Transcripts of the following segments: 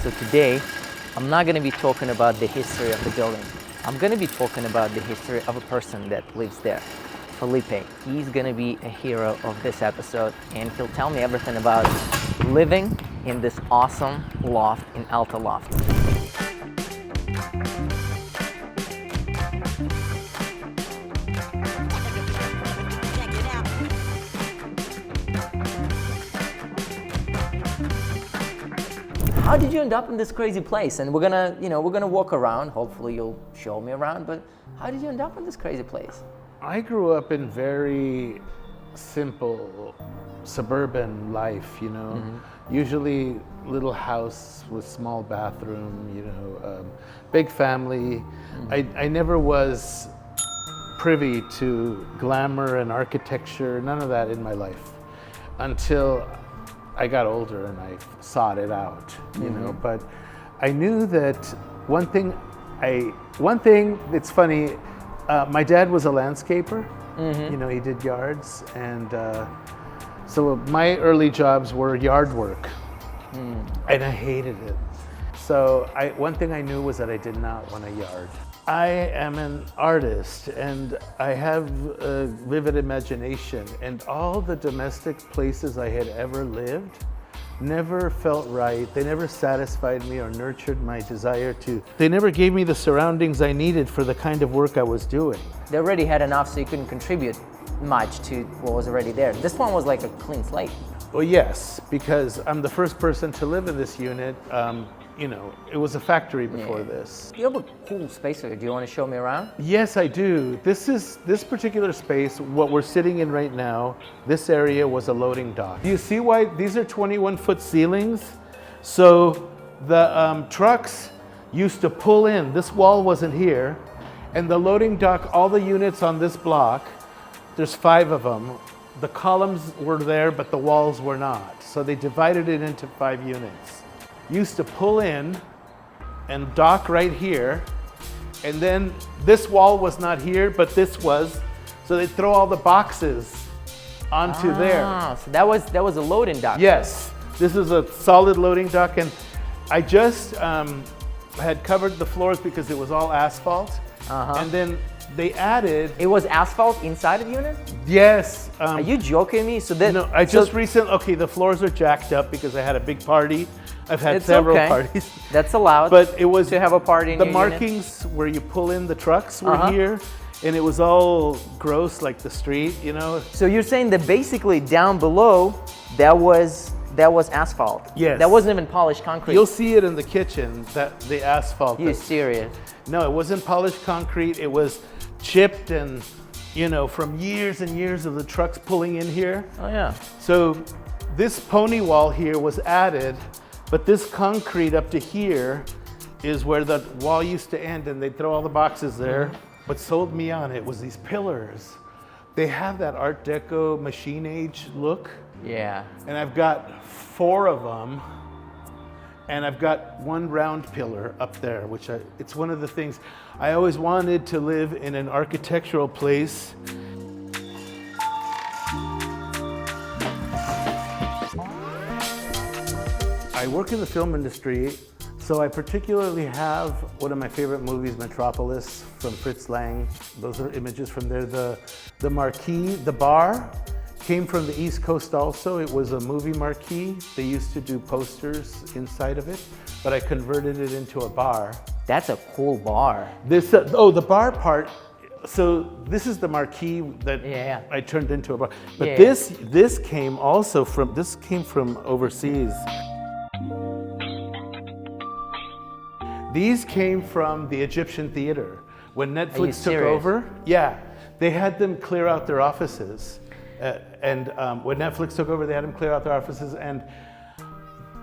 So today, I'm not going to be talking about the history of the building. I'm going to be talking about the history of a person that lives there. Felipe. He's going to be a hero of this episode, and he'll tell me everything about living in this awesome loft in Alta Lofts. How did you end up in this crazy place? And we're gonna walk around. Hopefully you'll show me around, but how did you end up in this crazy place? I grew up in very simple suburban life, usually little house with small bathroom, big family. I never was privy to glamour and architecture, none of that in my life until I got older and I sought it out, but I knew that one thing, it's funny, my dad was a landscaper, he did yards, and so my early jobs were yard work, and I hated it. So one thing I knew was that I did not want a yard. I am an artist and I have a vivid imagination, and all the domestic places I had ever lived never felt right. They never satisfied me or nurtured my desire to. They never gave me the surroundings I needed for the kind of work I was doing. They already had enough so you couldn't contribute much to what was already there. This one was like a clean slate. Well, yes, because I'm the first person to live in this unit. It was a factory before this. You have a cool space here. Do you want to show me around? Yes, I do. This particular space, what we're sitting in right now, this area was a loading dock. Do you see why these are 21-foot ceilings? So the trucks used to pull in. This wall wasn't here. And the loading dock, all the units on this block, there's 5 of them. The columns were there, but the walls were not. So they divided it into 5 units. Used to pull in and dock right here, and then this wall was not here, but this was, so they'd throw all the boxes onto there. So that was a loading dock. Yes, this is a solid loading dock, and I just had covered the floors because it was all asphalt, and then they added. It was asphalt inside of the unit? Yes. Are you joking me? No, recently, the floors are jacked up because I had a big party. I've had several parties. That's allowed. But it was to have a party in the your markings unit? Where you pull in the trucks were here, and it was all gross like the street, So you're saying that basically down below, that was asphalt? Yes. That wasn't even polished concrete? You'll see it in the kitchen, the asphalt. You're serious? No, it wasn't polished concrete. It was chipped and, from years and years of the trucks pulling in here. Oh yeah. So this pony wall here was added, but this concrete up to here is where the wall used to end, and they'd throw all the boxes there. What sold me on it was these pillars. They have that Art Deco machine age look. Yeah. And I've got 4 of them, and I've got 1 round pillar up there, which it's one of the things I always wanted to live in, an architectural place. I work in the film industry, so I particularly have one of my favorite movies, Metropolis, from Fritz Lang. Those are images from there. The marquee, the bar, came from the East Coast also. It was a movie marquee. They used to do posters inside of it, but I converted it into a bar. That's a cool bar. The bar part, so this is the marquee that I turned into a bar. But this came from overseas. These came from the Egyptian theater. When Netflix took over, they had them clear out their offices. And when Netflix took over, they had them clear out their offices. And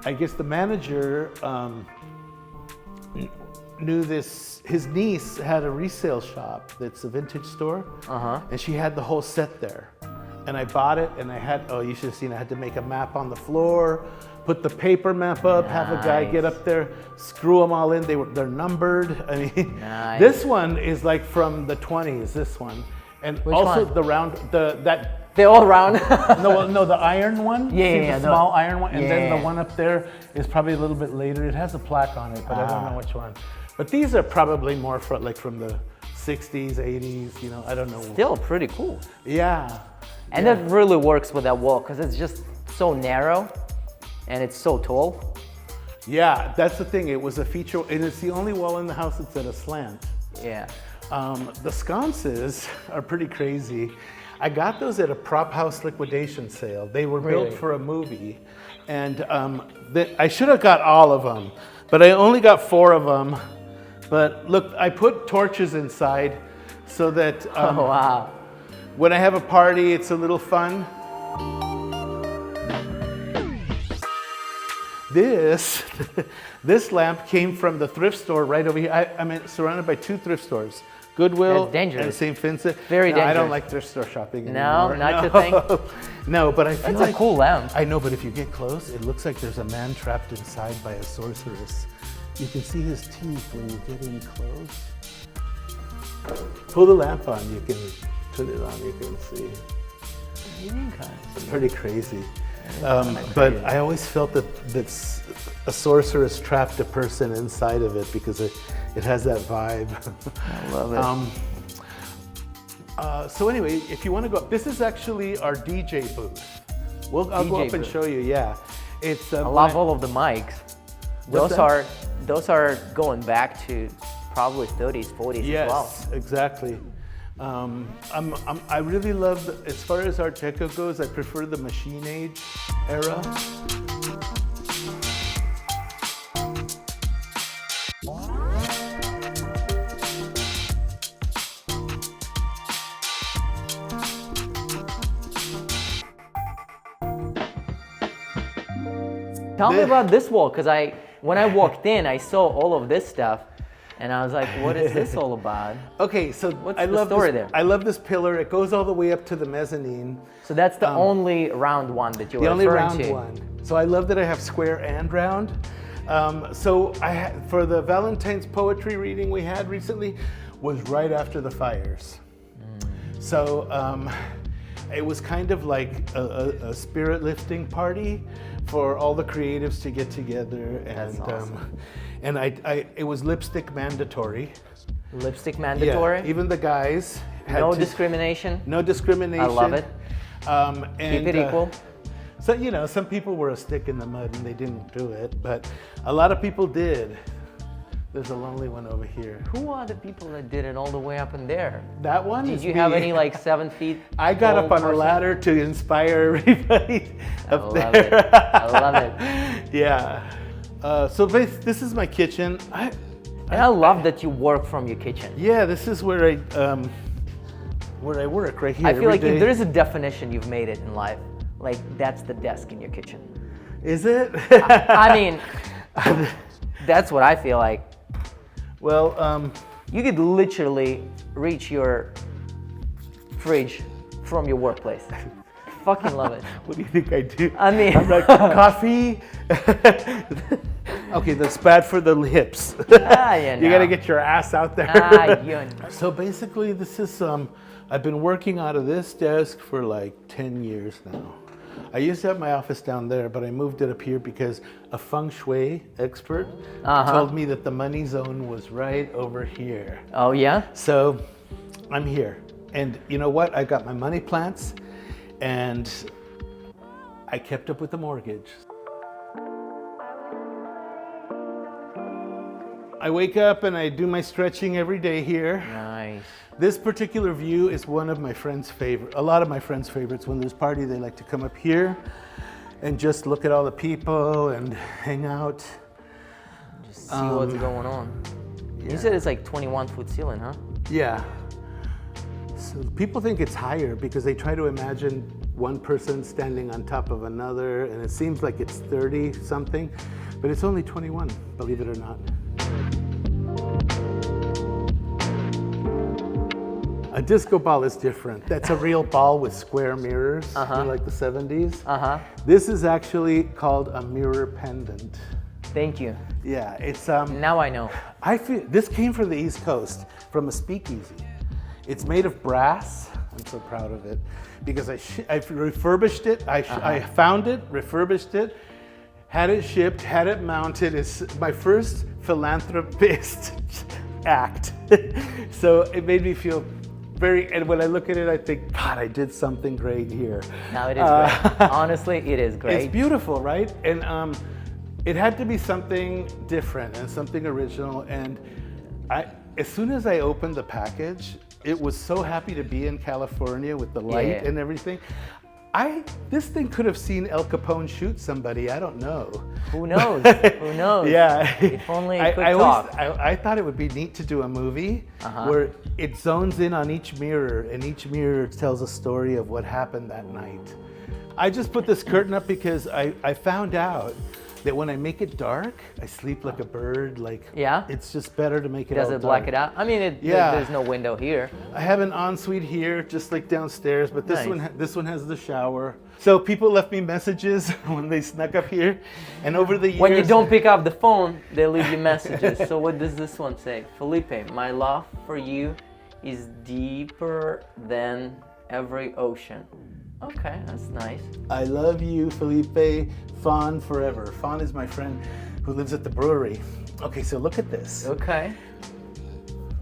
I guess the manager knew this. His niece had a resale shop that's a vintage store. And she had the whole set there. And I bought it, and you should have seen, I had to make a map on the floor, put the paper map up, have a guy get up there, screw them all in. They're numbered. I mean, this one is like from the 20s, this one. And Which also one? the round, that They're all round. No, the iron one. Yeah, See yeah, the small iron one, and then yeah. the one up there is probably a little bit later. It has a plaque on it, but I don't know which one. But these are probably more from the 60s, 80s. You know, I don't know. Still pretty cool. Yeah. And that really works with that wall because it's just so narrow, and it's so tall. Yeah, that's the thing. It was a feature, and it's the only wall in the house that's at a slant. Yeah. The sconces are pretty crazy. I got those at a prop house liquidation sale. They were Really? built for a movie, and I should have got all of them, but I only got 4 of them. But look, I put torches inside so that Oh, wow. when I have a party, it's a little fun. This lamp came from the thrift store right over here. I'm surrounded by 2 thrift stores. Goodwill That's dangerous. and St. Vincent. Very No, I dangerous. don't like thrift store shopping No, anymore. not your thing? No, but I feel That's like a cool lamp. I know, but if you get close, it looks like there's a man trapped inside by a sorceress. You can see his teeth when you get in close. Pull the lamp on, you can turn it on, you can see. It's pretty crazy. But I always felt that a sorceress trapped a person inside of it because it has that vibe. I love it. So anyway, if you want to go up, this is actually our DJ booth. I'll go DJ up and booth. show you. Yeah, it's. I love all of the mics. What's Those are going back to probably 30s, 40s Yes, as well. exactly. I really love, as far as Art Deco goes, I prefer the Machine Age era. Tell me about this wall, because when I walked in, I saw all of this stuff, and I was like, what is this all about? Okay, so What's I the love story this, there? I love this pillar. It goes all the way up to the mezzanine. So that's the only round one that you were The only referring round to. one. So I love that I have square and round. So for the Valentine's poetry reading we had recently was right after the fires. So it was kind of like a spirit lifting party for all the creatives to get together, and That's awesome. And it was lipstick mandatory. Lipstick mandatory? Yeah, even the guys had No to- discrimination? No discrimination. I love it. And, Keep it equal. So, some people were a stick in the mud and they didn't do it, but a lot of people did. There's a lonely one over here. Who are the people that did it all the way up in there? That one Did is you me. have any 7 feet? I got tall up on a person? ladder to inspire everybody I up love there. it. I love it. Yeah. So this is my kitchen. And I love that you work from your kitchen. Yeah, this is where I work right here. I feel every like day. if there is a definition, you've made it in life. Like, that's the desk in your kitchen. Is it? I mean, that's what I feel like. Well, You could literally reach your fridge from your workplace. Fucking love it. what do you think I do? I mean, I'm like, coffee? Okay, that's bad for the hips. you You gotta get your ass out there. you So basically, this is I've been working out of this desk for like 10 years now. I used to have my office down there, but I moved it up here because a feng shui expert told me that the money zone was right over here. Oh, yeah? So I'm here. And you know what? I got my money plants and I kept up with the mortgage. I wake up and I do my stretching every day here. Nice. This particular view is one of my friends' favorite. A lot of my friends' favorites. When there's a party, they like to come up here and just look at all the people and hang out. Just see what's going on. Yeah. You said it's like 21-foot ceiling, huh? Yeah. So people think it's higher because they try to imagine one person standing on top of another, and it seems like it's 30 something, but it's only 21, believe it or not. A disco ball is different. That's a real ball with square mirrors, like the 70s. This is actually called a mirror pendant. Thank you. Yeah, it's Now I know. I feel this came from the East Coast, from a speakeasy. It's made of brass, I'm so proud of it because I refurbished it. I found it, refurbished it, had it shipped, had it mounted. It's my first philanthropist act. So it made me feel and when I look at it, I think, God, I did something great here. Now it is great. Honestly, it is great. It's beautiful, right? And it had to be something different and something original. And as soon as I opened the package, it was so happy to be in California with the light and everything. This thing could have seen El Capone shoot somebody. I don't know. Who knows? Who knows? Yeah. If only it could talk. I thought it would be neat to do a movie where it zones in on each mirror, and each mirror tells a story of what happened that night. I just put this curtain up because I found out that when I make it dark, I sleep like a bird. It's just better to make it all dark. Does it black it out? I mean, there's no window here. I have an ensuite here, just like downstairs, but this one has the shower. So people left me messages when they snuck up here, and over the years. When you don't pick up the phone, they leave you messages. So what does this one say? Felipe, my love for you is deeper than every ocean. Okay, that's nice. I love you, Felipe. Fawn forever. Fawn is my friend who lives at the brewery. Okay, so look at this. Okay.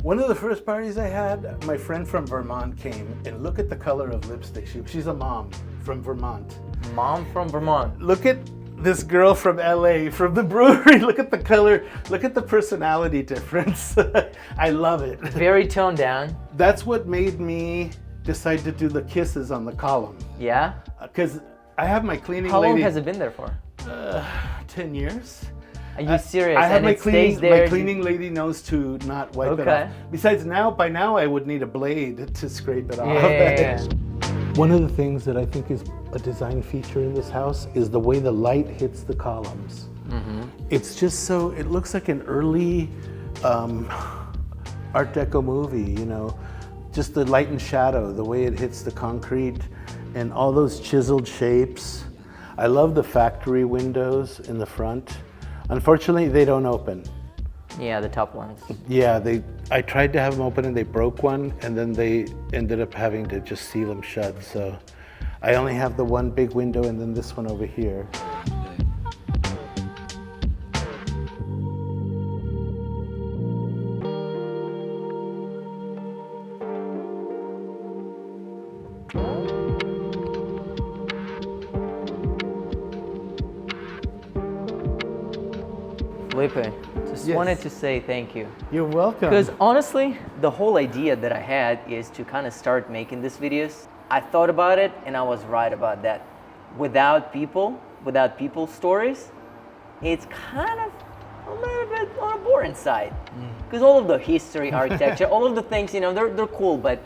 One of the first parties I had, my friend from Vermont came, and look at the color of lipstick. She's a mom from Vermont. Mom from Vermont. Look at this girl from LA, from the brewery. Look at the color. Look at the personality difference. I love it. Very toned down. That's what made me decide to do the kisses on the column. Yeah? Because I have my cleaning lady. How long has it been there for? 10 years. Are you serious? I have and my it stays there. My cleaning lady knows to not wipe it off. Besides, by now I would need a blade to scrape it off. Yeah. One of the things that I think is a design feature in this house is the way the light hits the columns. It's just so, it looks like an early Art Deco movie, you know. Just the light and shadow, the way it hits the concrete, and all those chiseled shapes. I love the factory windows in the front. Unfortunately, they don't open. Yeah, the top ones. Yeah, I tried to have them open and they broke one, and then they ended up having to just seal them shut. So I only have the one big window and then this one over here. Felipe, just wanted to say thank you. You're welcome. Because honestly, the whole idea that I had is to kind of start making these videos. I thought about it and I was right about that. Without people's stories, it's kind of a little bit on a boring side. Because all of the history, architecture, all of the things, you know, they're cool, but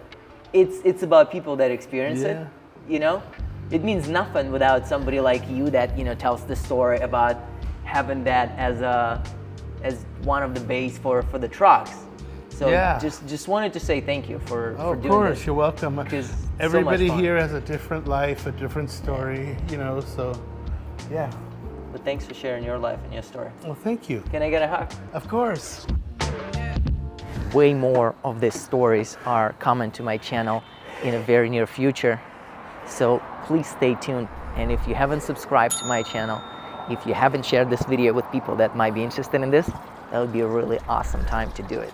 it's about people that experience it, you know? It means nothing without somebody like you that, you know, tells the story about having that as one of the base for the trucks. So just wanted to say thank you for doing this. Of course, you're welcome. Because everybody so much fun. here has a different life, a different story, you know, so yeah. But thanks for sharing your life and your story. Well, thank you. Can I get a hug? Of course. Way more of these stories are coming to my channel in a very near future. So please stay tuned. And if you haven't subscribed to my channel, if you haven't shared this video with people that might be interested in this, that would be a really awesome time to do it.